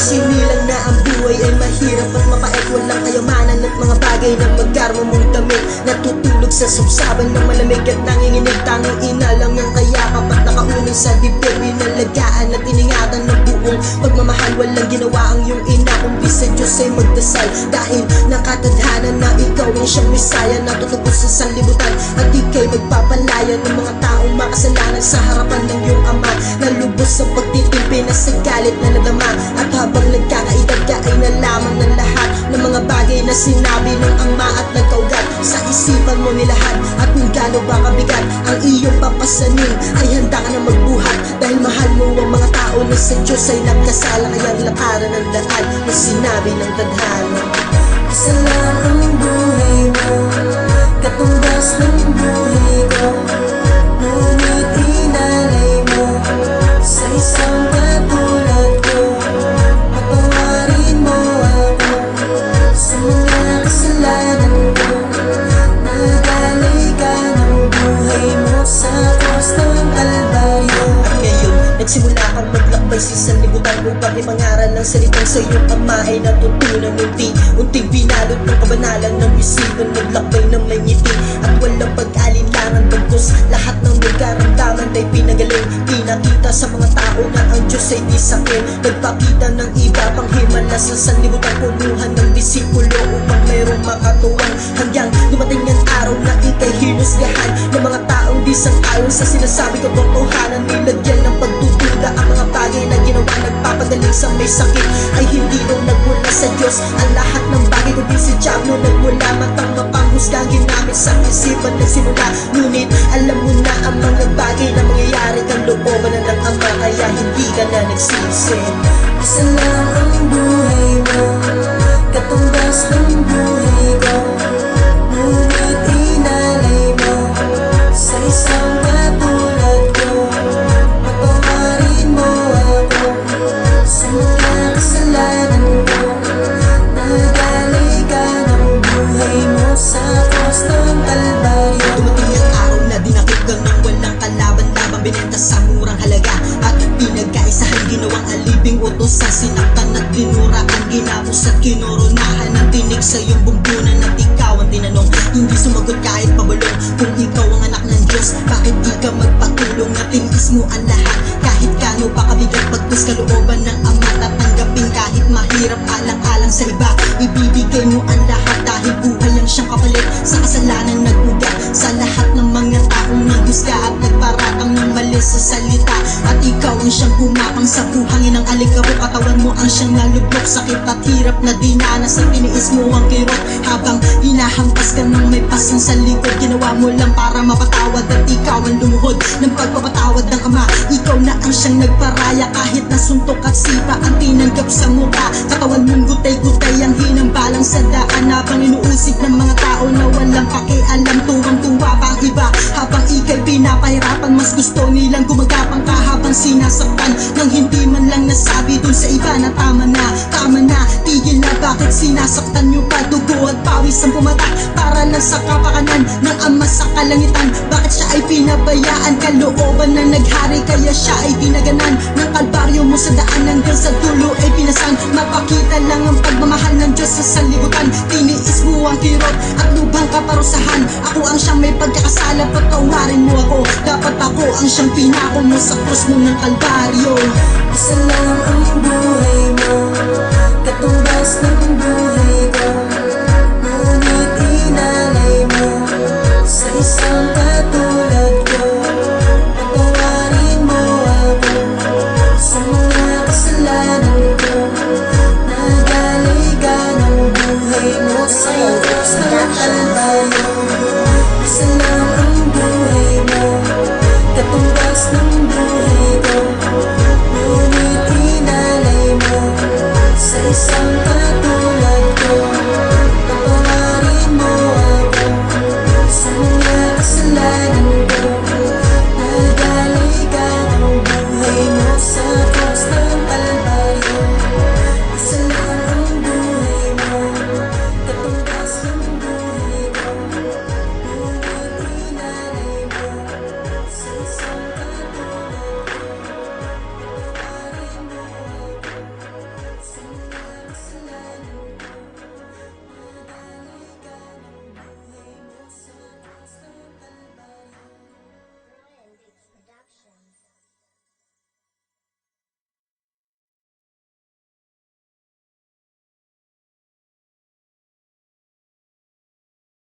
Isinilang na ang buhay ay mahirap at mapait. Walang kayamanan at mga bagay na magkarma mong damit. Natutulog sa sabsaban ng malamig at nanginginig. Tanging ina lang ang kayakap at nakaunin sa bibig. Binalagaan at iningatan ng buong pagmamahal. Walang ginawa ang iyong ina kundi sa Diyos ay magdasal. Dahil nakatadhana na ikaw ang siyang misaya na tutubos sa sanlibutan. At ika'y magpapalaya ng mga taong makasalanan sa harapan ng iyong ama. Nalubos sa pagtitimpi na sa galit na nadama. At habang nagkakaedad ka ay nalaman ng lahat ng mga bagay na sinabi ng ama at nagkaugat sa isipan mo ni lahat. At kung gaano ba kabigat ang iyong papasanin ay handa ka na magbuhat. Dahil mahal mo ang mga tao na sa Diyos ay nagkasala. Kayang lakaran ang daan na sinabi ng tadhana. Isa lang ang buhay mo, katumbas ng buhay ko. Ngunit inalay mo sa isang katulad ko. Patawarin mo ako sa mga kasalanan ko. Nagalay ka ng buhay mo sa krus ng Kalbaryo. At ngayon, nagsimula kang maglakbay sa sanlibutan upang ipangaral ng salitang sa iyong ama ay natutunan unting binalot ng kabanalan ng isipan. Naglakbay ng may ngiti at walang pag-alinlangan. Bagkus lahat ng nagkaramdaman ay pinagaling. Pinakita sa mga tao na ang Diyos ay di sakit. Nagpakita ng iba pang himala sa sanlibutan. Punuhan ng disipulo upang mayroong makatuwang. Hanggang dumating ang araw na ika'y hinusgahan ng mga taong di sang-ayon sa sinasabi ko totohanan. Nilagyan ng pagdududa ang mga bagay na ginawa. Nagpapagaling sa may sakit ay hindi nung nagmula sa Diyos. Ang lahat ng bagay kundi si Diablo nagmula. Matang mapanghusga ginamit sa isipan nagsimula. Ngunit alam mo na ang mga bagay na mangyayari kang looban na ng ama. Kaya hindi ka na nagsisi. Isa lang ang buhay mo, katumbas ng buhay ko. Ngunit inalay mo sa isang katulad ko. Patawarin mo ako sa mga kasalanan ko. Nagalay ka ng buhay mo sa krus ng Kalbaryo. Dumating ang araw na dinakip ka ng walang kalaban-laban. Binenta sa murang halaga at pinagkaisahan. Ginawang alibing utos sa sinaktan at dinuraan. Ginapos at kinoronahan ang tinig sa iyong bumbunan. At ikaw ang tinanong, hindi sumagot kahit pabulong. Kung ikaw ang anak ng Diyos, bakit di ka magpatulong? Na tinis mo ang lahat kahit kano pa kabigat. Pagkus kalooban ng ama tatanggapin kahit mahirap alang-alang sa iba. Ibibigay mo ang lahat dahil buhay ang siyang kapalit sa kasalanan nag-ugat sa lahat ng mga taong naghusga at nagparatang ng mali sa salita. At ikaw ang siyang gumapang sa buhangin ng alikabok. Katawan mo ang siyang nalubok, sakit at hirap na dinanas at tiniis mo ang kirot. Habang hinahampas ka ng may pasang sa likod, ginawa mo lang para mapatawad. At ikaw ang lumuhod ng pagpapatawad ng ama. Ikaw na ang siyang nagparaya kahit nasuntok at sipa ang tinanggap sa mukha. Katawan mong gutay-gutay ang hinambalang sa daan. Habang inuusig ng mga tao na walang pakialam, tuwang-tuwa pa ang iba. Habang ika'y pinapahirapan, mas gusto nilang gumagapang ka habang sinasaktan. Nang hindi man lang nasabi dun sa iba na tama na, tigil na. Bakit sinasaktan nyo pa? Dugo at pawis ang pumatak para lang sa kapakanan ng ama sa kalangitan. Bakit siya ay pinabayaan? Kalooban na naghari kaya siya ay ginaganan ng Kalbaryo mo sa daan hanggang sa dulo ay pinasan. Mapakita lang ang pagmamahal ng Diyos sa sanlibutan. Tiniis mo ang kirot at lubhang kaparusahan. Ako ang siyang may pagkakasala, patawarin mo ako. Dapat ako ang siyang pinako mo sa krus mo ng Kalbaryo. Isa lang ang buhay mo, katumbas ng buhay ko. Ngunit inalay mo sa isang katulad ko. Patawarin mo ako sa mga kasalanan ko. Nagalay ka ng buhay mo sa krus ng Kalbaryo. Isa lang ang buhay mo, katumbas ng buhay ko. Ngunit inalay mo sa isang